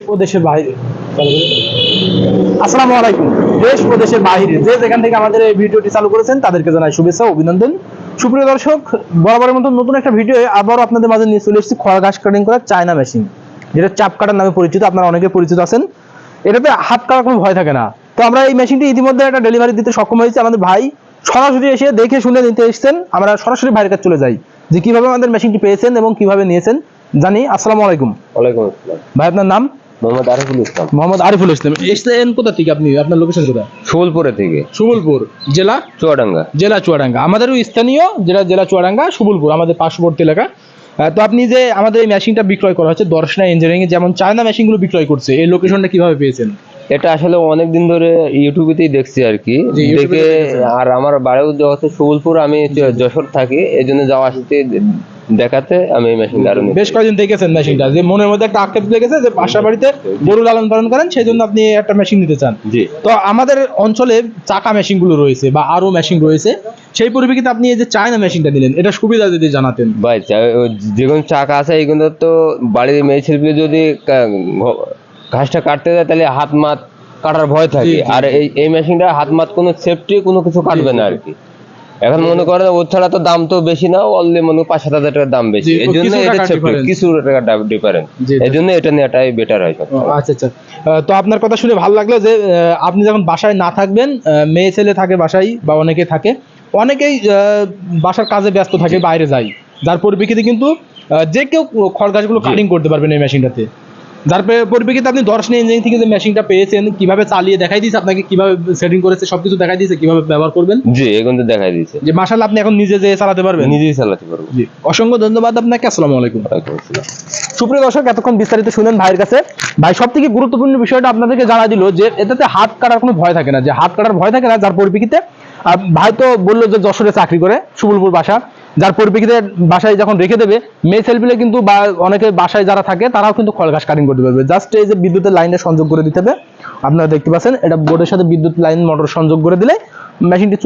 ও দেশের বাইরে। আসসালামু আলাইকুম। দেশ ও দেশের বাইরে যে যেখান থেকে আমাদের এই ভিডিওটি চালু করেছেন তাদেরকে জানাই শুভেচ্ছা ও অভিনন্দন। সুপ্রিয় দর্শক, বরাবরের মতো নতুন একটা ভিডিও আবারও আপনাদের মাঝে নিয়ে চলে এসেছি খড় ঘাস কাটিং করা চায়না মেশিন, যেটা চাপ কাটার নামে পরিচিত। আপনারা অনেকে পরিচিত আছেন। এটাতে হাত কাটার কোনো ভয় থাকে না। তো আমরা এই মেশিনটি ইতিমধ্যে একটা ডেলিভারি দিতে সক্ষম হয়েছি। আমাদের ভাই সরাসরি এসে দেখে শুনে নিতে এসেছেন। আমরা সরাসরি ভাইয়ের কাছে চলে যাই যে কিভাবে আমাদের মেশিনটি পেয়েছেন এবং কিভাবে নিয়েছেন জানি। আসসালামু আলাইকুম। ওয়ালাইকুম আসসালাম। ভাই, আপনার নাম? মোহাম্মদ আরিফুল ইসলাম। মোহাম্মদ আরিফুল ইসলাম। এসেছেন কোথা থেকে আপনি? আপনার লোকেশন কোথায়? সুবলপুরে থেকে। সুবলপুর জেলা? চুয়াডাঙ্গা। জেলা চুয়াডাঙ্গা। আমাদেরও স্থানীয় জেলা চুয়াডাঙ্গা, সুবলপুর আমাদের পার্শ্ববর্তী এলাকা। তো আপনি যে আমাদের এই মেশিনটা বিক্রয় করা হচ্ছে দর্শনা ইঞ্জিনিয়ারিং এ, যেমন চায়না মেশিনগুলো বিক্রয় করছে, এই লোকেশনটা কিভাবে পেয়েছেন? এটা আসলে অনেকদিন ধরে ইউটিউবেতেই দেখছি আর কি, দেখে। আর আমার বাড়িও হচ্ছে সুবলপুর, আমি যশোর থাকি, এই জন্য যাওয়া আসতে দেখাতে আমি এই মেশিনটা আরো বেশ কয়েকদিন দেখেছেন মেশিনটা, যে মনের মধ্যে একটা আক্ষেপ লেগেছে যে বাসা বাড়িতে গরু লালন পালন করেন, সেই জন্য আপনি একটা মেশিন নিতে চান। জি। তো আমাদের অঞ্চলে চাকা মেশিন গুলো রয়েছে বা আরো মেশিন রয়েছে, সেই পরিপ্রেক্ষিতে আপনি এই যে চায়না মেশিনটা নিলেন, এটা সুবিধা যদি জানাতেন। ভাই, যেগুলো চাকা আছে এইগুলো তো বাড়ির মেয়ে ছেলে যদি ঘাসটা কাটতে যায় তাহলে হাত মাত কাটার ভয় থাকে। আর এই মেশিনটা হাত মাত কোনো সেফটি কোনো কিছু কাটবে না আর কি। এখন মনে করেন ওর ছাড়া তো দাম তো বেশি না, অনলি মনে 5-7 হাজার টাকার দাম বেশি, এই জন্য এটা কিছু টাকা ডিফারেন্স, এই জন্য এটা নেওয়াটাই বেটার হয়। আচ্ছা আচ্ছা। তো আপনার কথা শুনে ভালো লাগলো যে আপনি যখন বাসায় না থাকবেন, মেয়ে ছেলে থাকে বাসায় বা অনেকে থাকে, অনেকেই বাসার কাজে ব্যস্ত থাকে, বাইরে যায়, যার পরিপ্রেক্ষিতে কিন্তু যে কেউ খড় গাছগুলো কাটিং করতে পারবেন এই মেশিনটাতে। যার পরিপ্রেক্ষিতে আপনি দর্শনা ইঞ্জিনিয়ারিং থেকে যে মেশিনটা পেয়েছেন, কিভাবে চালিয়ে দেখাই দিয়েছে আপনাকে, কিভাবে সেটিং করেছে সবকিছু দেখাই দিয়েছে, কিভাবে ব্যবহার করবেন। জি, এখন তো দেখাই দিয়েছে যে মাশাআল্লাহ, আপনি এখন নিজে যে চালাতে পারবেন, নিজেই চালাতে পারবো। জি, অসংখ্য ধন্যবাদ আপনাকে। আসসালামু আলাইকুম। ওয়ালাইকুম আসসালাম। সুপ্রিয় দর্শক, এতক্ষণ বিস্তারিত শুনেন ভাইয়ের কাছে। ভাই সব থেকে গুরুত্বপূর্ণ বিষয়টা আপনাদেরকে জানা দিল যে এটাতে হাত কাটার কোনো ভয় থাকে না, যে হাত কাটার ভয় থাকে না। যার পরিপ্রেক্ষিতে ভাই তো বললো যে যশোরে চাকরি করে, সুবলপুর বাসা, যার পরিপ্রেক্ষিতে বাসায় যখন রেখে দেবে, মেয়ে ছেলেপিলে কিন্তু বা অনেকে বাসায় যারা থাকে তারাও কিন্তু খড় ঘাস কাটিং করতে পারবে। জাস্ট এই যে বিদ্যুতের লাইনে সংযোগ করে দিতে হবে। আপনারা দেখতে পাচ্ছেন এটা বোর্ডের সাথে বিদ্যুৎ লাইন মোটর সংযোগ করে দিলে মেশিনটি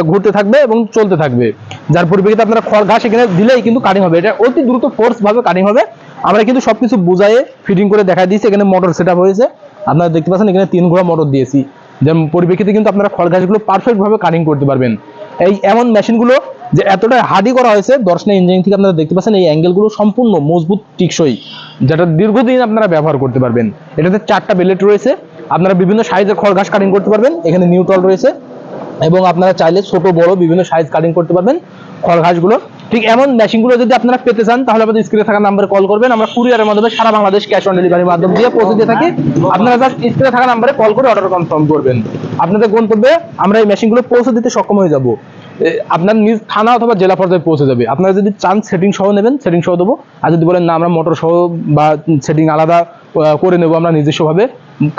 ঘুরতে থাকবে এবং চলতে থাকবে। যার পরিপ্রেক্ষিতে আপনারা খড় ঘাস এখানে দিলেই কিন্তু কাটিং হবে। এটা অতি দ্রুত ফোর্স ভাবে কাটিং হবে। আমরা কিন্তু সবকিছু বুঝাইয়ে ফিটিং করে দেখা দিয়েছি। এখানে মোটর সেট আপ হয়েছে, আপনারা দেখতে পাচ্ছেন এখানে 3 ঘোড়া মোটর দিয়েছি, যার পরিপ্রেক্ষিতে কিন্তু আপনারা খড় ঘাসগুলো পারফেক্ট ভাবে কাটিং করতে পারবেন। এই এমন মেশিনগুলো যে এতটা হার্ডি করা হয়েছে দর্শনা ইঞ্জিনিয়ারিং থেকে, আপনারা দেখতে পাচ্ছেন এই অ্যাঙ্গেলগুলো সম্পূর্ণ মজবুত টিকসই, যেটা দীর্ঘদিন আপনারা ব্যবহার করতে পারবেন। এটাতে 4টা বেলেট রয়েছে, আপনারা বিভিন্ন সাইজের খড় ঘাস কাটিং করতে পারবেন। এখানে নিউট্রাল রয়েছে এবং আপনারা চাইলে ছোট বড় বিভিন্ন সাইজ কাটিং করতে পারবেন খড় ঘাসগুলো। ঠিক এমন মেশিনগুলো যদি আপনারা পেতে চান তাহলে আমাদের স্ক্রিনে থাকা নাম্বারে কল করবেন। আমরা কুরিয়ারের মাধ্যমে সারা বাংলাদেশ ক্যাশ অন ডেলিভারির মাধ্যম দিয়ে পৌঁছে দিয়ে থাকি। আপনারা জাস্ট স্ক্রিনে থাকা নাম্বারে কল করে অর্ডার কনফার্ম করবেন। আপনাদের গন্তব্যে আমরা এই মেশিনগুলো পৌঁছে দিতে সক্ষম হয়ে যাব। আপনার নিজ থানা অথবা জেলা পর্যায়ে পৌঁছে যাবে। আপনারা যদি চান সেটিং সহ নেবেন, সেটিং সহ দেবো। আর যদি বলেন না আমরা মোটর সহ বা সেটিং আলাদা করে নেবো আমরা নিজস্বভাবে,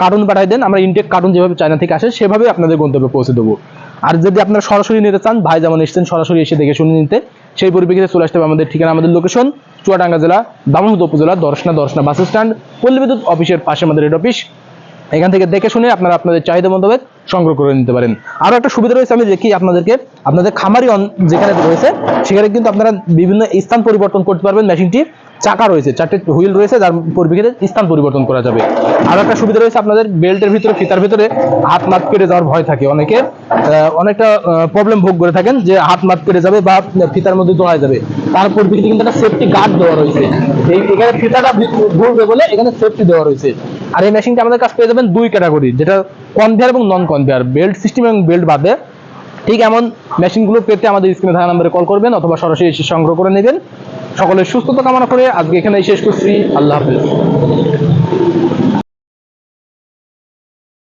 কার্টুন পাঠাই দেন, আমরা ইনটেক কার্টুন যেভাবে চায়না থেকে আসে সেভাবে আপনাদের গন্তব্যে পৌঁছে দেবো। আর যদি আপনারা সরাসরি নিতে চান, ভাই যেমন এসেছেন সরাসরি এসে দেখে শুনে নিতে, সেই পরিপ্রেক্ষিতে চলে আসতে হবে আমাদের ঠিকানা, আমাদের লোকেশন চুয়াডাঙ্গা জেলা দামোহদ উপজেলা দর্শনা বাস স্ট্যান্ড, পল্লী বিদ্যুৎ অফিসের পাশে আমাদের হেড অফিস। এখান থেকে দেখে শুনে আপনারা আপনাদের চাহিদা মোতাবেক সংগ্রহ করে নিতে পারেন। আরো একটা সুবিধা রয়েছে, আমি দেখি আপনাদেরকে, আপনাদের খামারি যেখানে রয়েছে সেখানে কিন্তু আপনারা বিভিন্ন স্থান পরিবর্তন করতে পারবেন। মেশিনটি চাকা রয়েছে, 4টে হুইল রয়েছে, যার পরিপ্রেক্ষিতে স্থান পরিবর্তন করা যাবে। আরো একটা সুবিধা রয়েছে, আপনাদের বেল্টের ভিতরে ফিতার ভিতরে হাত মাত কেটে যাওয়ার ভয় থাকে, অনেকে অনেকটা প্রবলেম ভোগ করে থাকেন যে হাত মাত কেটে যাবে বা ফিতার মধ্যে দোয়া যাবে, তার পরিপ্রেক্ষিতে কিন্তু একটা সেফটি গার্ড দেওয়া রয়েছে। এখানে ফিতাটা ঘুরবে বলে এখানে সেফটি দেওয়া রয়েছে। আর এই মেশিনটা আমাদের কাছে পেয়ে যাবেন 2 ক্যাটাগরি, যেটা কনভেয়ার এবং নন কনভেয়ার, বেল্ট সিস্টেম এবং বেল্ট বাদে। ঠিক এমন মেশিনগুলো পেতে আমাদের স্ক্রিনে থাকা নাম্বারে কল করবেন অথবা সরাসরি এসে সংগ্রহ করে নেবেন। সকলের সুস্থতা কামনা করে আজকে এখানেই শেষ করছি। আল্লাহ হাফেজ।